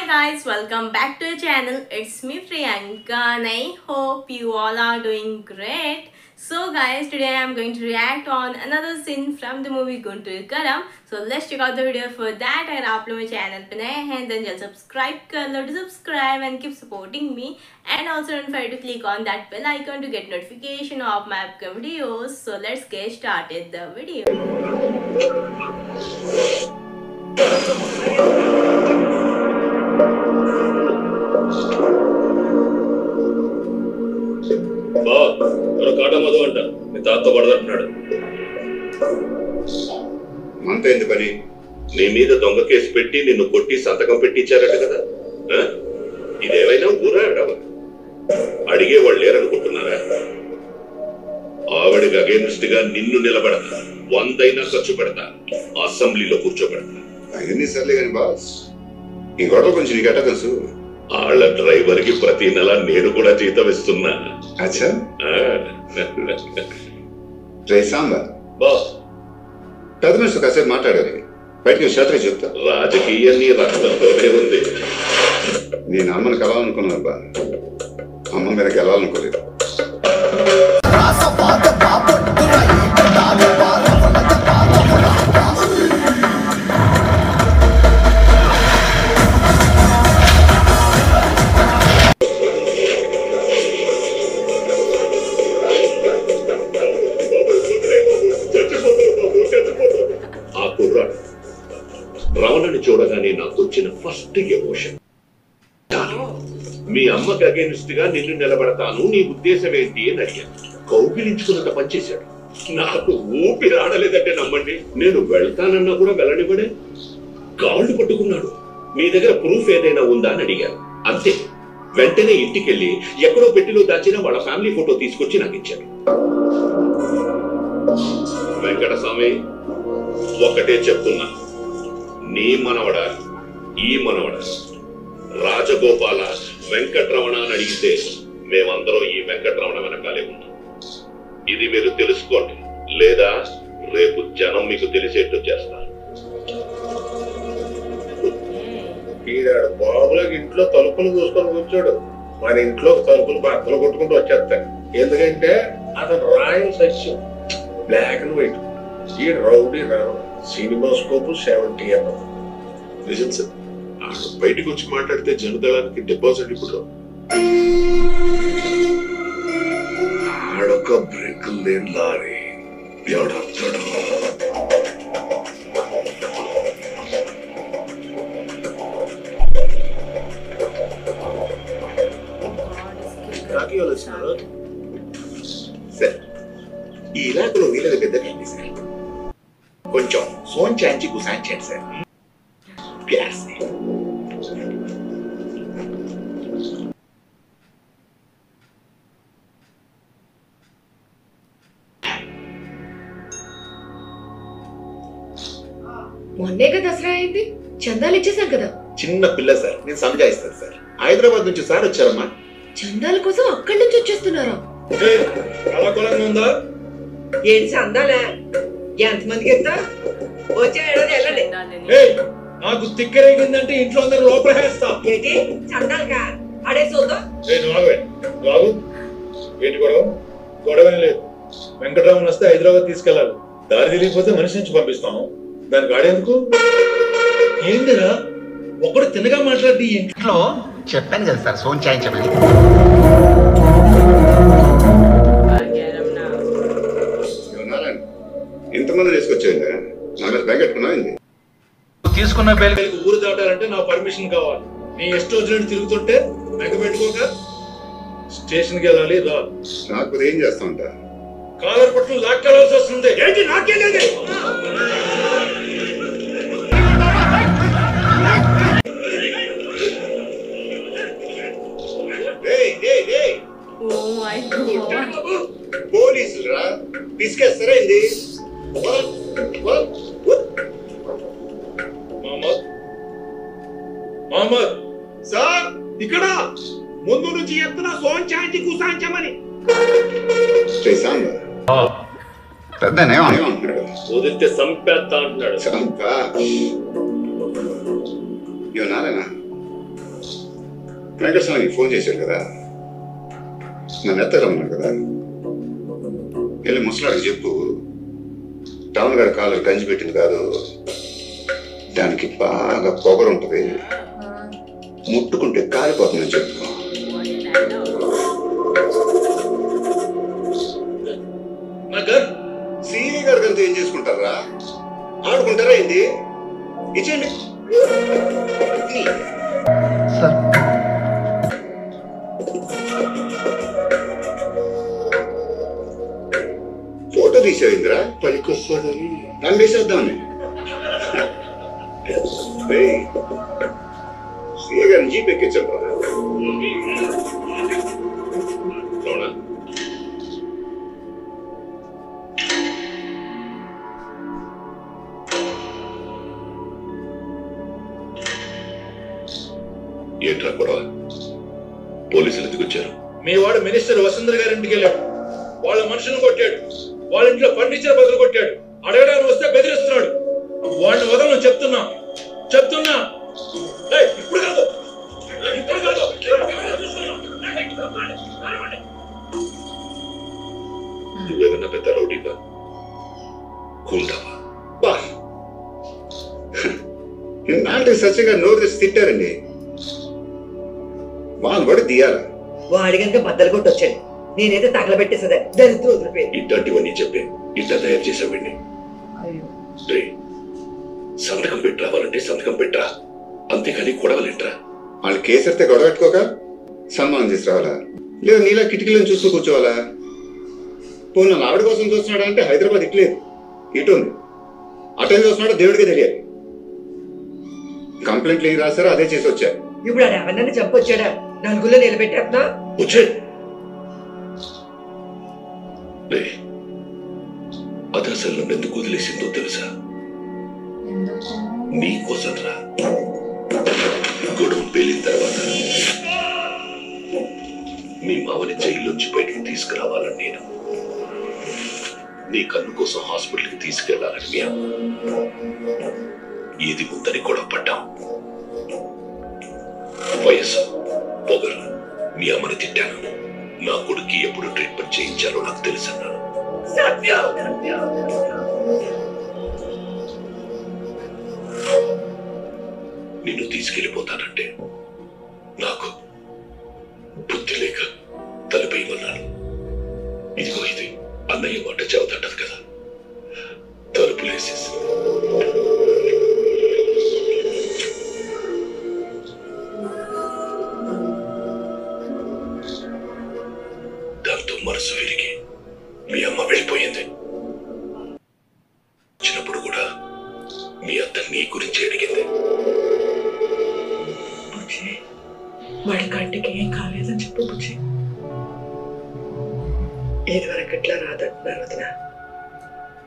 guys, welcome back to the channel. It's me Priyanka and I hope you all are doing great. So guys, today I am going to react on another scene from the movie Guntur Karam. So let's check out the video. For that अगर आप लोग मेरे channel पे नए हैं then just subscribe कर लो, subscribe and keep supporting me, and also don't forget to click on that bell icon to get notification of my upcoming videos. So let's get started the video. కాటమదు అంట మీ తాత పడదంటున్నాడు. అంతైంది పని. నీ మీద దొంగ case పెట్టి నిన్ను కొట్టి సంతకం పెట్టించారట కదా. ఇదేమైనా ఊరా అడవ? అడిగేవాళ్ళు లేరనుకుంటున్నారా? ఆవిడకి అగేనిస్ట్ గా నిన్ను నిలబడతా, 100 ఖర్చు పెడతా, అసెంబ్లీలో కూర్చోబెడతా. అవన్నీ సర్లే కానీ బాస్, ఈ గొడవ కొంచెం నీకెట్టా తెలుసు? వాళ్ళ డ్రైవర్ కి ప్రతి నెల నేను కూడా జీతం ఇస్తున్నా. అచ్చా పెద్ద మనిషి కాసేపు మాట్లాడాలి, బయటకి శాస్త్రి చెప్తా. రాజకీయం నీ రక్తంతోనే ఉంది. నేను అమ్మని కలాలనుకున్నాను బా, అమ్మ మీదకి వెళ్ళాలనుకోలేదు. రావణని చూడగానే నాకు వచ్చిన ఫస్ట్ ఎమోషన్, మీ అమ్మకి అగేనిస్ట్ గా నిన్ను నిలబడతాను, నీ ఉద్దేశం ఏంటి అని అడిగాను. కౌగిలించుకున్నంత పనిచేశాడు. నాకు ఊపిరి ఆడలేదంటే నమ్మండి. నేను వెళ్తానన్నా కూడా వెళ్ళనివ్వడే. కాళ్ళు పట్టుకున్నాడు. మీ దగ్గర ప్రూఫ్ ఏదైనా ఉందా అని అడిగాను. అంతే, వెంటనే ఇంటికెళ్ళి ఎక్కడో పెట్టిలో దాచిన వాళ్ళ ఫ్యామిలీ ఫోటో తీసుకొచ్చి నాకు ఇచ్చాడు. వెంకటస్వామి, ఒకటే చెప్తున్నా, నీ మనవడ, ఈ మనవడ, రాజగోపాల వెంకటరమణ అని అడిగితే మేమందరం ఈ వెంకటరమణ వెనకాలే ఉన్నాం. ఇది మీరు తెలుసుకోండి, లేదా రేపు జనం మీకు తెలిసేట్టు చేస్తారు. ఈడాడు బాబులకు ఇంట్లో తలుపులు చూసుకొని కూర్చోడు, మన ఇంట్లో తలుపులు బట్టలు కొట్టుకుంటూ వచ్చేస్తాడు. ఎందుకంటే అతను royal Satyam, black and white. ఈ రౌడీ రావడం సినిమా స్కోప్ 70 mm. నిజం సార్, బయటకు వచ్చి మాట్లాడితే జనదళానికి డిపాజిట్ ఇప్పుడు ఆడొక బ్రేక్ లేని లారీ ఎవడొస్తాడు. సార్, ఈ ఇలాకలో వీళ్ళది పెద్ద ఫ్యామిలీ సార్. కొంచెం సోన్ చాంచి కుసాంచాడు సార్. ప్యాస్ మొన్నేగా దసరా అయింది, చందాలు ఇచ్చేసాం కదా. చిన్న పిల్ల సార్, నేను సంజాయిస్తాను సార్. హైదరాబాద్ నుంచి సార్ వచ్చారమ్మా. చందాల కోసం అక్కడి నుంచి వచ్చేస్తున్నారా? ఉందా ఏంటి చందాలే? ఎంతమందికి ఇస్తా? వచ్చే ఏడాది వెళ్ళండి. నాకు తిక్కరేగిందంటే ఇంట్లో అందరూ లోపల వేస్తా. ఏంటి చందాలుగా అడే చూద్దాం. బాబు ఏంటి గొడవ? గొడవ లేదు. వెంకటరామన్ వస్తే హైదరాబాద్ తీసుకెళ్ళాలి. దారి తెలియకపోతే మనిషి నుంచి పంపిస్తాం. దానికి ఆడేందుకు? ఏందిరా ఒకడు తిన్నగా మాట్లాడి ఇంట్లో చెప్పాను కదా సార్, సోన్ చాయించమని. ఇంతమంది తీసుకొచ్చాయి, నా మీద భయపెట్టుకున్నాయింది. తీసుకున్న బయలు ఊరు దాటాలంటే నా పర్మిషన్ కావాలి. నీ ఇష్టం వచ్చినట్టు తిరుగుతుంటే వెంక పెట్టుకోక స్టేషన్కి వెళ్ళాలి. రా, నాకు ఏం చేస్తా ఉంటా? కాలర్ పట్టులు లాక్కెళ్ళాల్సి వస్తుంది. ఏంటి నాకేలేదు? పోలీసులు రా, తీసుకెస్తారా? ఇది మహమ్మద్ సార్, ఇక్కడ ముందు నుంచి చెప్తున్నా, సోన్ చాంచి కుసాంచమని. వదిలితే సంపేస్తా అంటున్నాడు. నారాయణ, వెంకటస్వామికి ఫోన్ చేశాడు కదా, నన్ను ఎత్తగలన్నాడు కదా, వెళ్ళి ముసలాడికి చెప్పు, టౌన్ గారి కాలు గంజి పెట్టింది కాదు, దానికి బాగా పొగరు ఉంటుంది, ముట్టుకుంటే కాలిపోతుందని చెప్పు. సీని గారి గంత ఏం చేసుకుంటారా, ఆడుకుంటారా ఏంటి? ఇచ్చేయండి. ఫోటో తీసేయిందిరా, పనికి వస్తుందని నన్ను వేసేద్దామని. సీఏ గారిని జీప్ ఎక్కించండి. ఏంట్రా గొడవ? పోలీసులు ఎందుకు వచ్చారు? మీ వాడు మినిస్టర్ వసుంధర గారి ఇంటికి వెళ్ళాడు, వాళ్ళ మనుషులను కొట్టాడు, వాళ్ళ ఇంట్లో ఫర్నిచర్ బదులు కొట్టాడు, అడగడానికి వస్తే బెదిరిస్తున్నాడు. వాడిని వదలను చెప్తున్నా. ఇప్పుడు కాదు, ఇప్పుడు కాదు. నువ్వేదన్నా పెద్ద రౌడీగా కూంటావా? బా నాటికి సత్యంగా నోరు తెచ్చి తిట్టారండి, వాళ్ళు పడి తీయాల. వాడి కనుక బద్దలు కొట్టి వచ్చాడు, నేనైతే తగలబెట్టేసేదా దరిద్ర వదిలిపోయి. ఇట్లాంటివన్నీ చెప్పే ఇట్లా తయారు చేసావండి. సంతకం పెట్టి రావాలంటే సంతకం పెట్టరా, అంతేకాని గొడవలేంట్రా. వాళ్ళు కేసరితే గొడవ పెట్టుకోక సన్మానం చేసి రావాలా, లేదా నీలా కిటికీలను చూస్తూ కూర్చోవాలా? పోనీ నన్ను ఆవిడ కోసం చూస్తున్నాడా అంటే హైదరాబాద్ ఇట్లేదు, ఇటు ఉంది, అటెండ్ చూస్తున్నాడో దేవుడికే తెలియాలి. కంప్లైంట్లు ఏం రాశారో అదే చేసి వచ్చా. ఇప్పుడు ఆడు ఎవరినైనా చంపొచ్చాడా? నలుగులో నిలబెట్టేస్తున్నా. అది అసలు నన్ను ఎందుకు వదిలేసిందో తెలుసా? నీకోసం రా. గొడవ పేలిన తర్వాత మీ మావని జైల్లోంచి బయటకు తీసుకురావాలని నేను, నీ కన్ను కోసం హాస్పిటల్కి తీసుకెళ్లాలని మీ అమ్మ, ఏది ముందని గొడవ పడ్డాం. వయసు పొగరు మీ అమ్మని తిట్టాను. నా కొడుకు ఎప్పుడు ట్రీట్మెంట్ చేయించాలో నాకు తెలుసన్నాను. నిన్ను తీసుకెళ్లిపోతానంటే నాకు బుద్ధి లేక తలుపేయమన్నాను. ఇదిగో ఇది అన్నయ్య మాట చెబుతుంటది కదా, తలుపులేసేసి దాంతో మనసు విరిగి మీ అమ్మ వెళ్ళిపోయింది. వచ్చినప్పుడు కూడా మీ అత్త నీ గురించి అడిగింది. వాడి కంటికి ఏం కాలేదని చెప్పు బుజ్జి. ఇదివరకు ఇట్లా రాదంటున్నారు వదిన,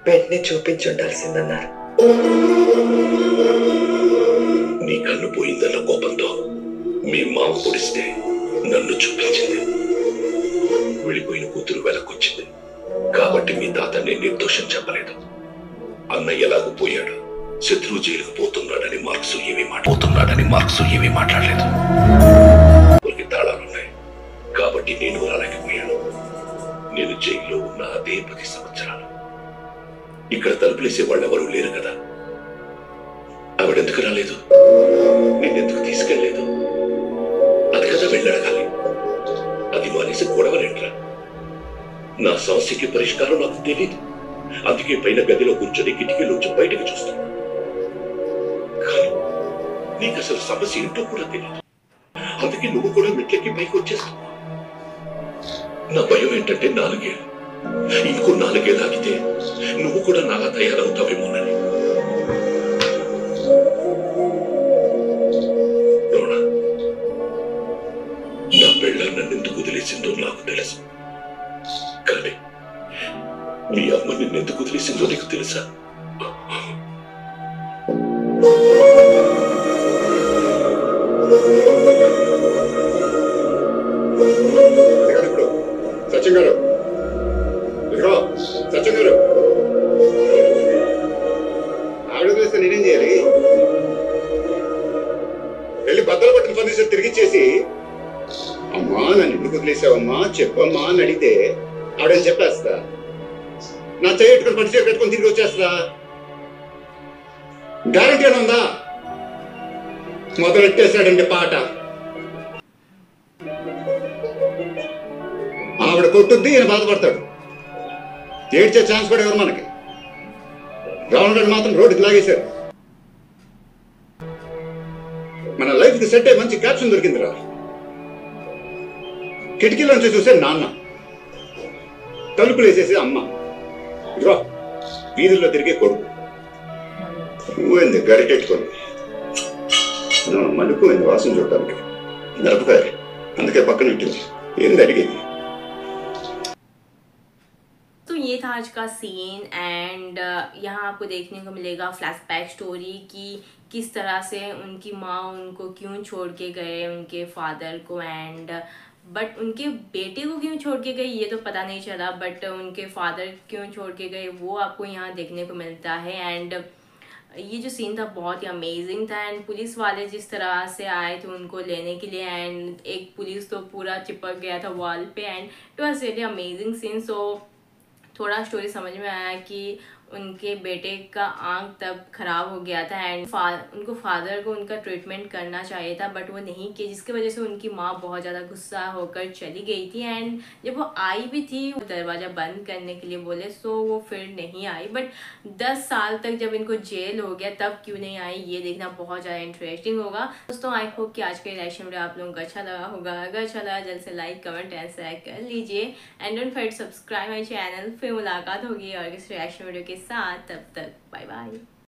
వెంటనే చూపించి ఉండాల్సిందన్నారు. నీ కన్ను పోయిందన్న కోపంతో మీ మామ పొడిస్తే నన్ను చూపించింది. వెళ్ళిపోయిన కూతురు వెనక్కొచ్చింది కాబట్టి మీ తాత నేను నిర్దోషం చెప్పలేదు. అన్న ఎలాగో పోయాడు, శత్రువు జైలుకు పోతున్నాడని మార్క్స్ ఏమీ మాట్లాడలేదు. తాళాలున్నాయి కాబట్టి నేను రాలేకపోయాను. నేను జైల్లో ఉన్న అదే 10 సంవత్సరాలు. ఇక్కడ తలుపులేసే వాళ్ళు ఎవరూ లేరు కదా. ఆవిడెందుకు రాలేదు, నిన్నెందుకు తీసుకెళ్లేదు, అది కదా వెళ్ళడగాలి. అది మానేసి గొడవలేంట్రా. నా సమస్యకి పరిష్కారం నాకు తెలియదు, అందుకే పైన గదిలో కూర్చొని కిటికీలోంచి బయటకు చూస్తున్నా. కానీ నీకు అసలు సమస్య ఏంటో కూడా తెలియదు, అందుకే నువ్వు కూడా మెట్లెక్కి పైకి వచ్చేస్తావు. నా భయం ఏంటంటే 4 ఏళ్ళు, ఇంకో 4 ఏళ్ళు ఆగితే నువ్వు కూడా నాలా తయారవుతావేమోనని. నా పెళ్ళ నన్నెందుకు వదిలేసిందో నాకు తెలుసు, కానీ నీ అమ్మ నిన్నెందుకు వదిలేసిందో నీకు తెలుసా? సత్యం గారు, సత్యం గారు, ఆవిడ వదిలేస్తే నేనేం చేయాలి? వెళ్ళి బద్దలు పట్టిన ఫర్నిచర్ తిరిగిచ్చేసి అమ్మా నన్ను ఎందుకు వదిలేసావమ్మా చెప్పమ్మా అని అడిగితే ఆవిడని చెప్పేస్తా. నా చెయ్యి పెట్టుకుని పట్టు చీర కట్టుకొని తిరిగి వచ్చేస్తా. గ్యారంటీ అని ఉందా? మొదలెట్టేశాడండి పాట. ఆవిడ కొట్టుద్ది, ఈయన బాధపడతాడు. ఏడ్చే ఛాన్స్ కూడా ఎవరు మనకి? రావణ్ గారు మాత్రం రోడ్డుకి లాగేశారు. మన లైఫ్ కి సెట్ అయ్యి మంచి క్యాప్షన్ దొరికిందిరా. కిటికీలోంచి చూసే నాన్న, తలుపులు వేసేసి అమ్మ, ఇదిగో వీధుల్లో తిరిగే కొడుకు. పువ్వుంది గరిటెట్టుకొని, మలుపుంది వాసన చూడటానికి. మిరపకాయ అందుకే పక్కన ఇట్టింది. ఏంది అడిగేది? तो ये था आज का सीन एंड यहाँ आपको देखने को मिलेगा फ्लैशबैक स्टोरी की किस तरह से उनकी माँ उनको क्यों छोड़ के गए, उनके फादर को, एंड बट उनके बेटे को क्यों छोड़ के गए ये तो पता नहीं चला, बट उनके फादर क्यों छोड़ के गए वो आपको यहाँ देखने को मिलता है। एंड ये जो सीन था बहुत ही अमेजिंग था। एंड पुलिस वाले जिस तरह से आए थे उनको लेने के लिए, एंड एक पुलिस तो पूरा चिपक गया था वॉल पे, and it was really amazing scene. So थोड़ा स्टोरी समझ में आया कि उनके बेटे का आंख तब खराब हो गया था एंड उनको फादर को उनका ट्रीटमेंट करना चाहिए था, बट वो नहीं किया, जिसकी वजह से उनकी माँ बहुत ज़्यादा गुस्सा होकर चली गई थी। एंड जब वो आई भी थी दरवाज़ा बंद करने के लिए बोले, सो वो फिर नहीं आई। बट 10 साल तक जब इनको जेल हो गया तब क्यों नहीं आई ये देखना बहुत ज़्यादा इंटरेस्टिंग होगा। दोस्तों आई होप कि आज का रिएक्शन वीडियो आप लोगों को अच्छा लगा होगा। अगर अच्छा लगा जल्द से लाइक कमेंट एंड शेयर कर लीजिए and don't forget subscribe my channel. फिर मुलाकात होगी और किस रिएक्शन वीडियो के साथ, तब तक बाय बाय।